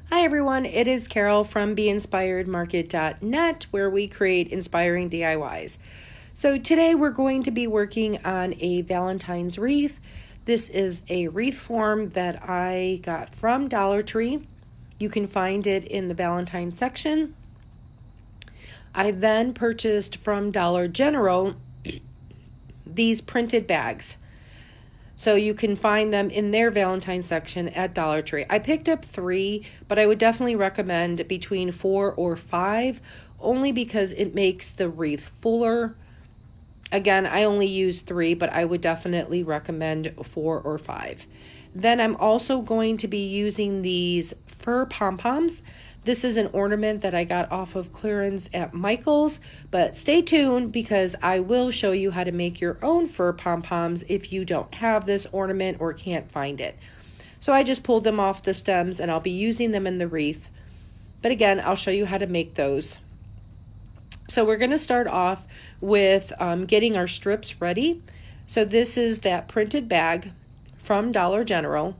Hi everyone, it is Carol from BeInspiredMarket.net where we create inspiring DIYs. So today we're going to be working on a Valentine's wreath. This is a wreath form that I got from Dollar Tree. You can find it in the Valentine section. I then purchased from Dollar General these printed bags. So you can find them in their Valentine section at Dollar Tree. I picked up 3, but I would definitely recommend between 4 or 5, only because it makes the wreath fuller. Again, I only used 3, but I would definitely recommend 4 or 5. Then I'm also going to be using these fur pom-poms. This is an ornament that I got off of clearance at Michael's, but stay tuned because I will show you how to make your own fur pom-poms if you don't have this ornament or can't find it. So I just pulled them off the stems and I'll be using them in the wreath. But again, I'll show you how to make those. So we're going to start off with getting our strips ready. So this is that printed bag from Dollar General.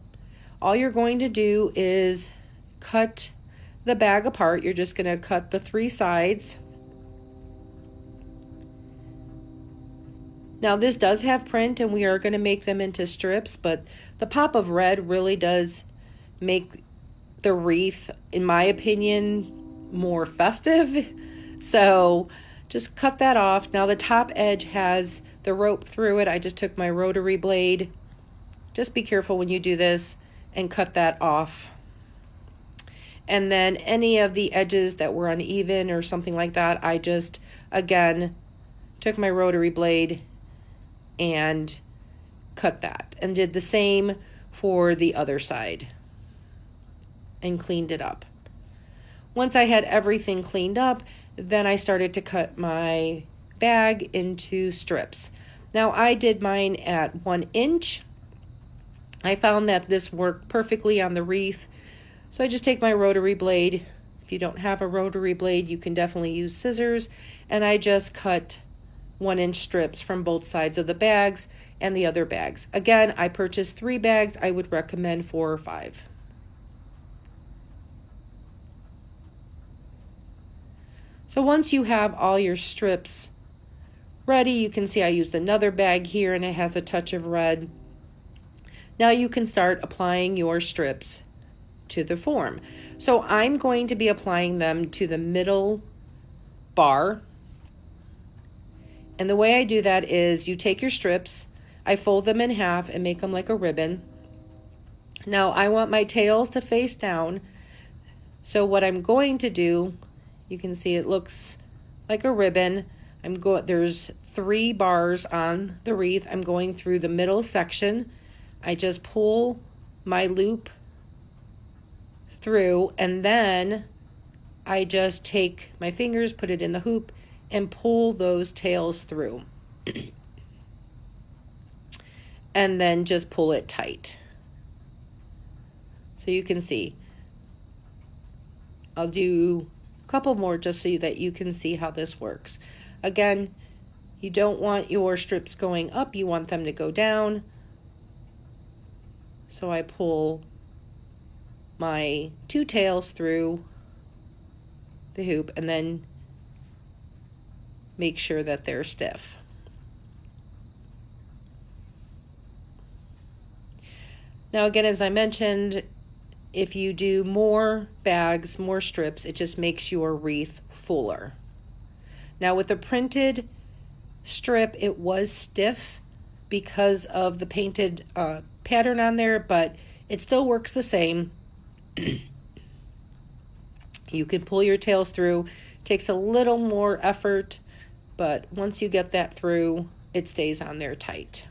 All you're going to do is cut the bag apart. You're just going to cut the 3 sides. Now this does have print and we are going to make them into strips, but the pop of red really does make the wreath, in my opinion, more festive. So just cut that off. Now the top edge has the rope through it. I just took my rotary blade. Just be careful when you do this and cut that off. And then any of the edges that were uneven or something like that, I just, again, took my rotary blade and cut that. And did the same for the other side. And cleaned it up. Once I had everything cleaned up, then I started to cut my bag into strips. Now I did mine at 1 inch. I found that this worked perfectly on the wreath. So I just take my rotary blade. If you don't have a rotary blade, you can definitely use scissors. And I just cut 1 inch strips from both sides of the bags and the other bags. Again, I purchased 3 bags. I would recommend 4 or 5. So once you have all your strips ready, you can see I used another bag here and it has a touch of red. Now you can start applying your strips to the form. So I'm going to be applying them to the middle bar. And the way I do that is you take your strips, I fold them in half and make them like a ribbon. Now I want my tails to face down. So what I'm going to do, you can see it looks like a ribbon. There's 3 bars on the wreath. I'm going through the middle section. I just pull my loop through and then I just take my fingers, put it in the hoop and pull those tails through. And then just pull it tight. So you can see. I'll do a couple more just so that you can see how this works. Again, you don't want your strips going up, you want them to go down. So I pull my 2 tails through the hoop and then make sure that they're stiff. Now again, as I mentioned, if you do more bags, more strips, it just makes your wreath fuller. Now with the printed strip, it was stiff because of the painted pattern on there, but it still works the same. You can pull your tails through. Takes a little more effort, but once you get that through, it stays on there tight.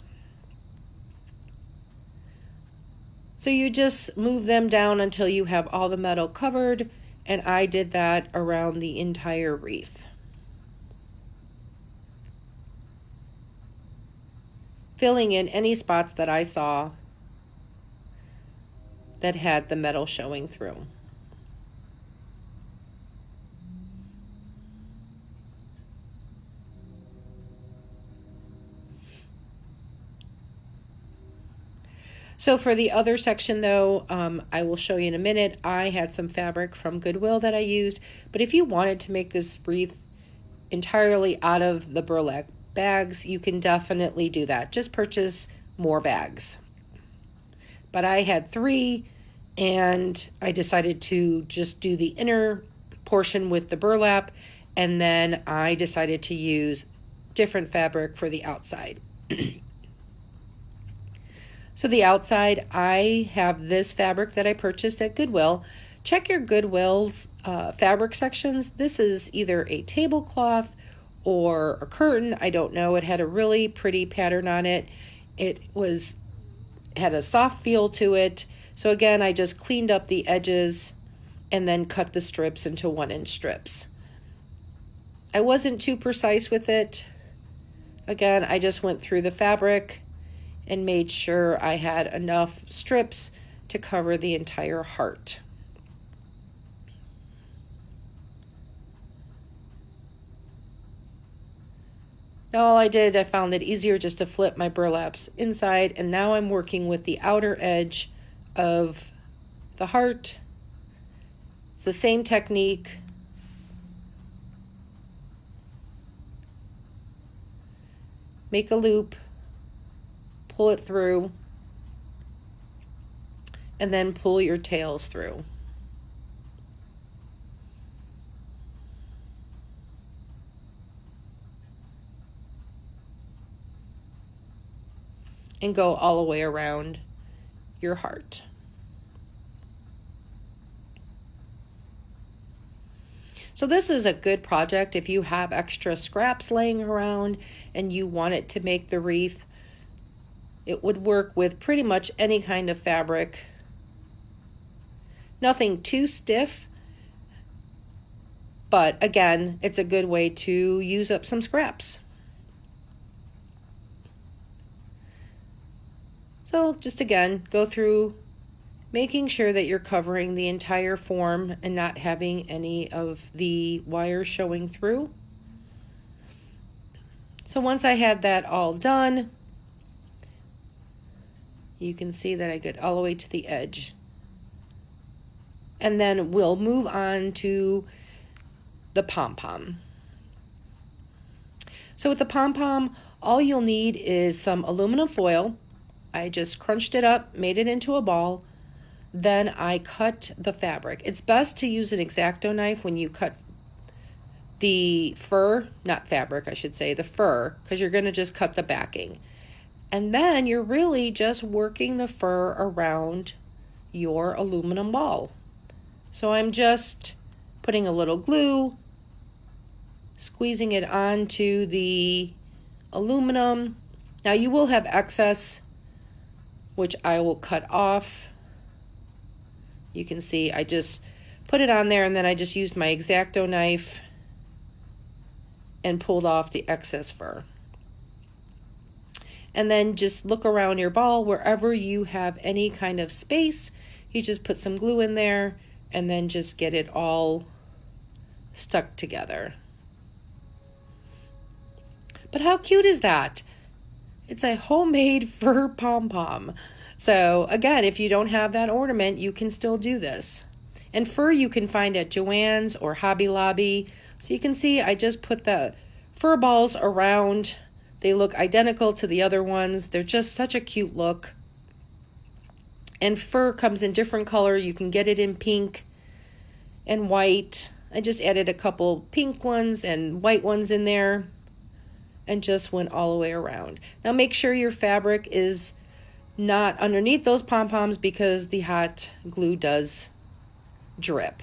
So you just move them down until you have all the metal covered, and I did that around the entire wreath. Filling in any spots that I saw that had the metal showing through. So for the other section though, I will show you in a minute. I had some fabric from Goodwill that I used, but if you wanted to make this wreath entirely out of the burlap bags, you can definitely do that. Just purchase more bags. But I had 3, and I decided to just do the inner portion with the burlap, and then I decided to use different fabric for the outside. So the outside, I have this fabric that I purchased at Goodwill. Check your Goodwill's fabric sections. This is either a tablecloth or a curtain. I don't know. It had a really pretty pattern on it. It had a soft feel to it. So again, I just cleaned up the edges and then cut the strips into 1-inch strips. I wasn't too precise with it. Again, I just went through the fabric and made sure I had enough strips to cover the entire heart. All I did, I found it easier just to flip my burlaps inside, and now I'm working with the outer edge of the heart. It's the same technique. Make a loop, pull it through, and then pull your tails through. And go all the way around your heart. So this is a good project if you have extra scraps laying around and you want it to make the wreath. It would work with pretty much any kind of fabric. Nothing too stiff, but again, it's a good way to use up some scraps. So just again, go through making sure that you're covering the entire form and not having any of the wires showing through. So once I had that all done, you can see that I get all the way to the edge. And then we'll move on to the pom-pom. So with the pom-pom, all you'll need is some aluminum foil. I just crunched it up, made it into a ball. Then I cut the fabric. It's best to use an X-Acto knife when you cut the fur, not fabric, I should say, the fur, because you're going to just cut the backing. And then you're really just working the fur around your aluminum ball. So I'm just putting a little glue, squeezing it onto the aluminum. Now you will have excess, which I will cut off. You can see I just put it on there, and then I just used my X-Acto knife and pulled off the excess fur. And then just look around your ball. Wherever you have any kind of space, you just put some glue in there and then just get it all stuck together. But how cute is that? It's a homemade fur pom-pom. So again, if you don't have that ornament, you can still do this. And fur you can find at Joann's or Hobby Lobby. So you can see I just put the fur balls around. They look identical to the other ones. They're just such a cute look. And fur comes in different color. You can get it in pink and white. I just added a couple pink ones and white ones in there and just went all the way around. Now make sure your fabric is not underneath those pom-poms because the hot glue does drip.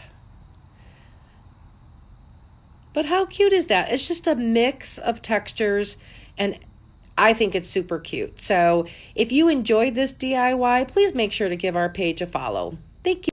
But how cute is that? It's just a mix of textures, and I think it's super cute. So if you enjoyed this DIY, please make sure to give our page a follow. Thank you.